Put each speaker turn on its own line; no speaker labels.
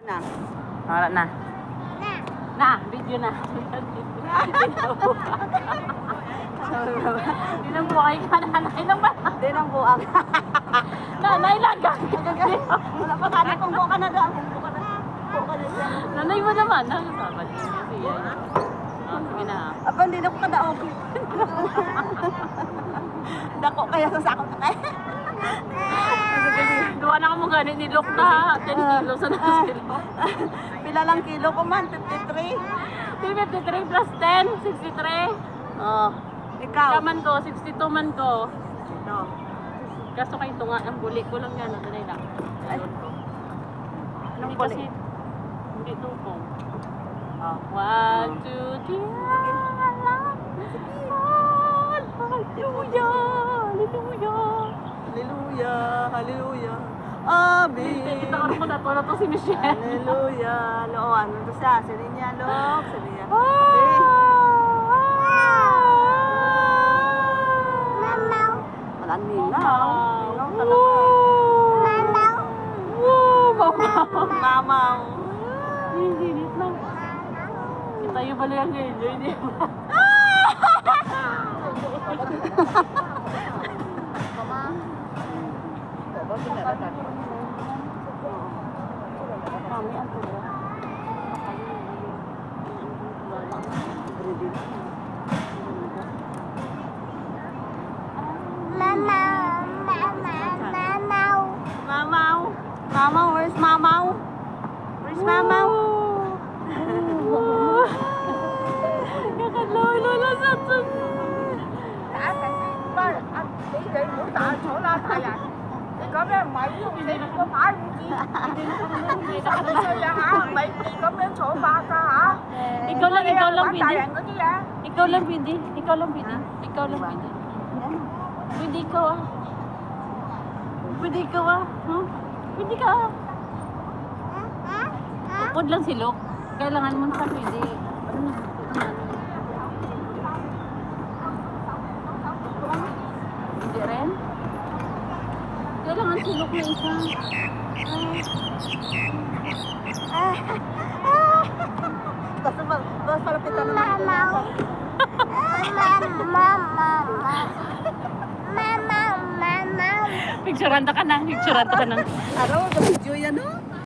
Na.
Wala na. Na, video na. Dinambuhay ka, nanay naman.
Hindi nang buang.
Nanay lang ka.
Wala pa kanya kung buka na doon. Buka na. Buka na siya.
Nanay mo naman. Ano sabi niya siya? Sige na.
Apa, hindi na ko kadaog. Dako kaya sa sakot na kaya.
Duwa na ka mo ganit ni Lok na 10 kilos na sila.
Pila lang kilo ko man, 53.
53 plus 10, 63.
Oh, ikaw.
Kaman ko, 62 man ko.
Ito.
Kaso kayo tunga, ang buli ko lang yan. Nanay lang. Ayun ko.
Anong
Hindi
buli?
kasi, hindi tupo.
Oh.
1, 2, 3. Hallelujah! Hallelujah!
Hallelujah, hallelujah. Amen.
Kita ka rin ko na to si Michelle.
Hallelujah. Lo, ano to siya? Sili niya, Lok. Sili niya. Wala ninaw. Ninaw talaga. Mamaw.
Hindi lang. Kita yung bali ang enjoy niya. Kami ang tulo.
Mamaw. Mamaw, where's Mamaw? Where's Mamaw?
Kakalolo na sa tun.
Có mấy mày đi có phải không chị? Sao bây giờ hả? Mày có mấy sổ ba ta hả?
Ikaw lang pwede.
Ko diya.
Ikaw lang pwede. Ikaw lang pwede. Ikaw lang pwede. Pwede ikaw ah. Pwede ikaw ah. Huh? Pwede ka ah. Ukod lang si Lok. Kailangan mo na ka pwede. Ano na? Hindi rin? Kailangan si Lok na isa.
Tapos palapitan na Mamaw.
Picturean ta ka na. Picturean ta ka na.
Araw, video yan, no?